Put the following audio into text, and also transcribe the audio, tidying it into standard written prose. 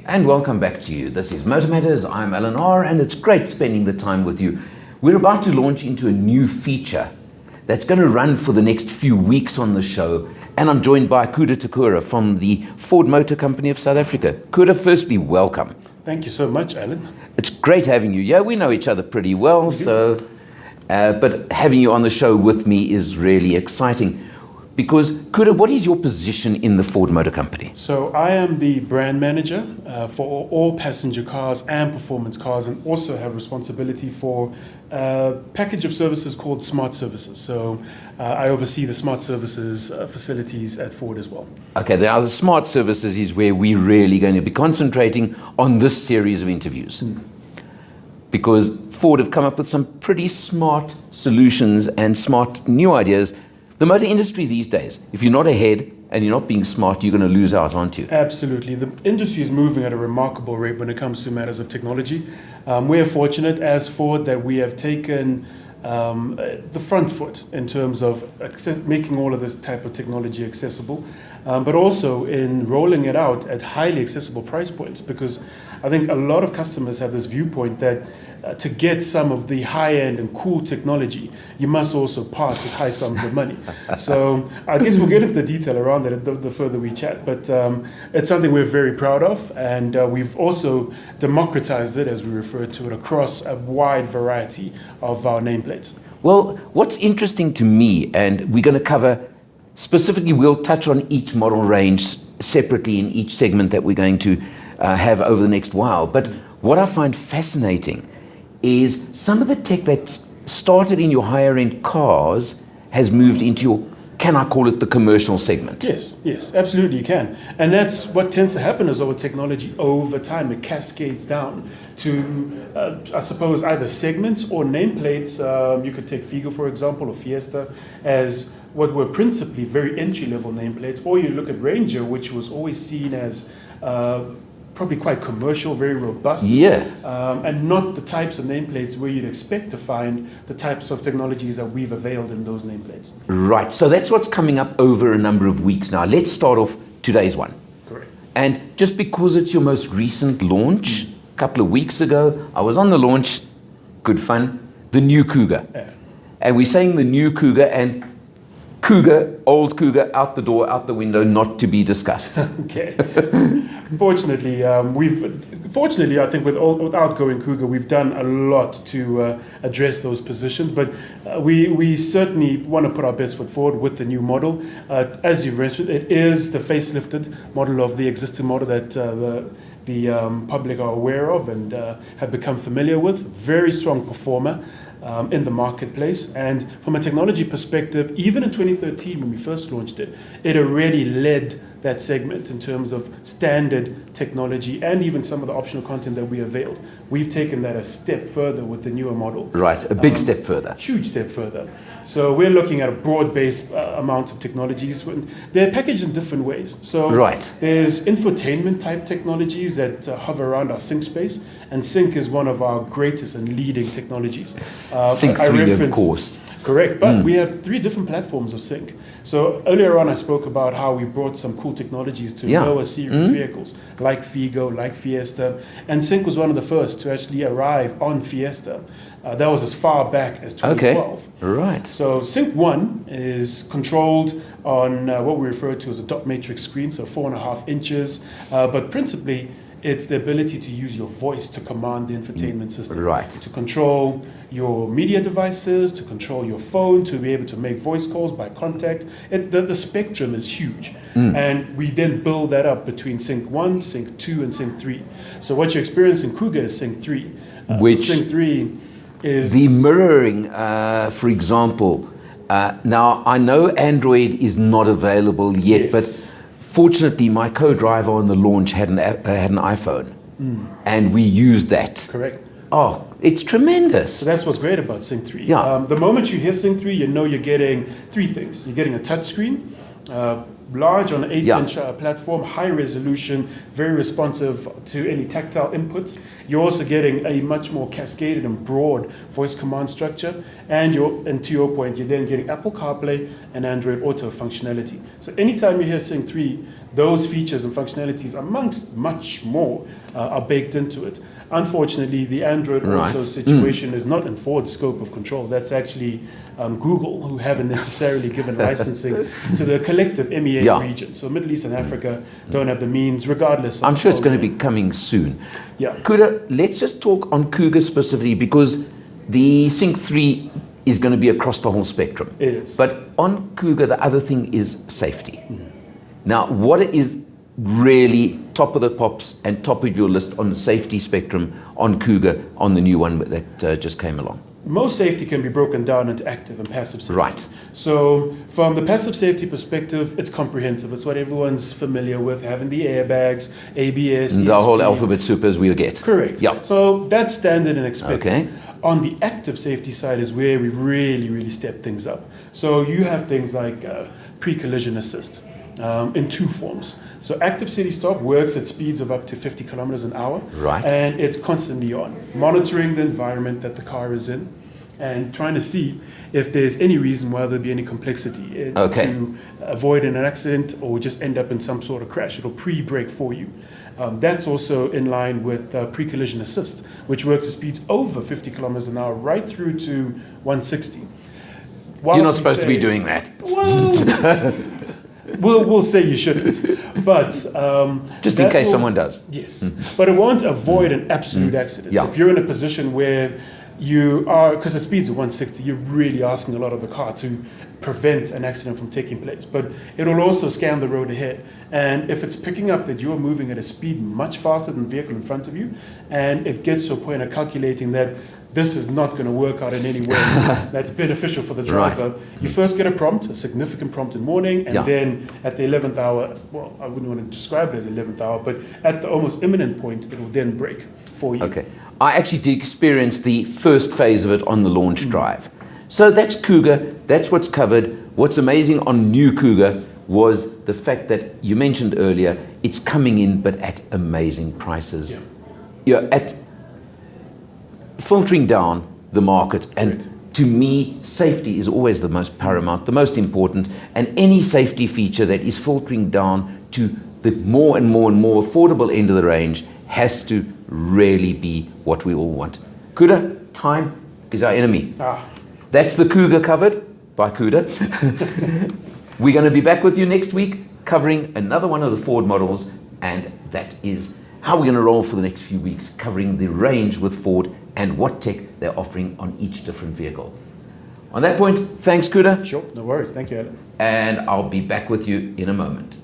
And welcome back to you. This is Motor Matters. I'm Alan R, and it's great spending the time with you. We're about to launch into a new feature that's going to run for the next few weeks on the show, and I'm joined by Kuda from the Ford Motor Company of South Africa. Kuda, firstly, welcome. Thank you so much, Alan. It's great having you. Yeah, we know each other pretty well, but having you on the show with me is really exciting. Because, Kuda, what is your position in the Ford Motor Company? So I am the brand manager for all passenger cars and performance cars, and also have responsibility for a package of services called Smart Services. So I oversee the Smart Services facilities at Ford as well. Okay, now the Smart Services is where we're really going to be concentrating on this series of interviews. Because Ford have come up with some pretty smart solutions and smart new ideas. The motor industry these days, if you're not ahead and you're not being smart, you're going to lose out, aren't you? Absolutely. The industry is moving at a remarkable rate when it comes to matters of technology. We're fortunate as Ford that we have taken the front foot in terms of making all of this type of technology accessible, but also in rolling it out at highly accessible price points, because I think a lot of customers have this viewpoint that to get some of the high-end and cool technology, you must also part with high sums of money. So I guess we'll get into the detail around that the further we chat, but it's something we're very proud of, and we've also democratized it, as we refer to it, across a wide variety of our nameplates. Well, what's interesting to me, and we're going to cover, specifically we'll touch on each model range separately in each segment that we're going to have over the next while, but what I find fascinating is some of the tech that started in your higher end cars has moved into your, can I call it the commercial segment? Yes, absolutely you can. And that's what tends to happen is over technology over time. It cascades down to, I suppose, either segments or nameplates. You could take Figo, for example, or Fiesta as what were principally very entry-level nameplates. Or you look at Ranger, which was always seen as probably quite commercial, very robust, and not the types of nameplates where you'd expect to find the types of technologies that we've availed in those nameplates. Right, so that's what's coming up over a number of weeks now. Let's start off today's one. Correct. And just because it's your most recent launch, a couple of weeks ago, I was on the launch, good fun, the new Kuga. Yeah. And we're saying the new Kuga, and Kuga, old Kuga, out the door, out the window, not to be discussed. Okay. Fortunately, I think with outgoing Kuga, we've done a lot to address those positions, but we certainly want to put our best foot forward with the new model. As you've mentioned, it is the facelifted model of the existing model that the public are aware of and have become familiar with. Very strong performer in the marketplace, and from a technology perspective, even in 2013 when we first launched it, it already led that segment in terms of standard technology and even some of the optional content that we availed. We've taken that a step further with the newer model. Right, a big step further. Huge step further. So we're looking at a broad-based amount of technologies. They're packaged in different ways. So there's infotainment type technologies that hover around our sync space, and sync is one of our greatest and leading technologies. Sync 3, of course. Correct, but we have 3 different platforms of sync. So earlier on I spoke about how we brought some cool technologies to lower series vehicles like Figo, like Fiesta, and sync was one of the first to actually arrive on Fiesta. That was as far back as 2012. Okay. Right. So Sync 1 is controlled on what we refer to as a dot matrix screen, so 4.5 inches, but principally it's the ability to use your voice to command the infotainment system. Right. To control your media devices, to control your phone, to be able to make voice calls by contact. The spectrum is huge. And we then build that up between Sync 1, Sync 2, and Sync 3. So what you experience in Kuga is Sync 3. Which so Sync 3 is... The mirroring, for example. Now, I know Android is not available yet, but fortunately, my co-driver on the launch had an iPhone, and we used that. Correct. Oh, it's tremendous. So that's what's great about Sync 3. Yeah. The moment you hear Sync 3, you know you're getting 3 things. You're getting a touch screen, large on an 8-inch platform, high resolution, very responsive to any tactile inputs. You're also getting a much more cascaded and broad voice command structure. And to your point, you're then getting Apple CarPlay and Android Auto functionality. So anytime you hear Sync 3, those features and functionalities, amongst much more, are baked into it. Unfortunately, the Android Auto situation is not in Ford's scope of control. That's actually Google, who haven't necessarily given licensing to the collective MEA region. So Middle East and Africa don't have the means, regardless. I'm sure it's going to be coming soon. Yeah. Kuda, let's just talk on Kuga specifically, because the Sync 3 is going to be across the whole spectrum. It is. But on Kuga, the other thing is safety. Now, what is really top of the pops and top of your list on the safety spectrum on Kuga, on the new one that just came along? Most safety can be broken down into active and passive safety. Right. So from the passive safety perspective, it's comprehensive. It's what everyone's familiar with, having the airbags, ABS, The ESP. whole alphabet soup as we'll get. Correct. Yeah. So that's standard and expected. Okay. On the active safety side is where we've really stepped things up. So you have things like pre-collision assist in two forms. So active city stop works at speeds of up to 50 kilometers an hour. Right. And it's constantly on, monitoring the environment that the car is in and trying to see if there's any reason why there'll be any complexity to avoid an accident or just end up in some sort of crash. It'll pre-brake for you. That's also in line with pre-collision assist, which works at speeds over 50 kilometers an hour, right through to 160. You're not supposed to be doing that. Well, we'll say you shouldn't, but just in case someone does. Yes, but it won't avoid an absolute accident. Yeah. If you're in a position where you are, because at speeds of 160, you're really asking a lot of the car to prevent an accident from taking place. But it'll also scan the road ahead. And if it's picking up that you're moving at a speed much faster than the vehicle in front of you, and it gets to a point of calculating that this is not going to work out in any way that's beneficial for the driver, you first get a prompt, a significant prompt in the morning, and then at the 11th hour, well, I wouldn't want to describe it as 11th hour, but at the almost imminent point, it will then brake for you. Okay. I actually did experience the first phase of it on the launch drive. So that's Kuga, that's what's covered. What's amazing on new Kuga was the fact that you mentioned earlier, it's coming in but at amazing prices. Yeah. You're at filtering down the market, and to me, safety is always the most paramount, the most important, and any safety feature that is filtering down to the more and more affordable end of the range has to really be what we all want. Kuda, time is our enemy. That's the Kuga covered by Kuda. We're going to be back with you next week covering another one of the Ford models, and that is how we're going to roll for the next few weeks, covering the range with Ford and what tech they're offering on each different vehicle. On that point, thanks, Kuda. Sure, no worries. Thank you, Alan. And I'll be back with you in a moment.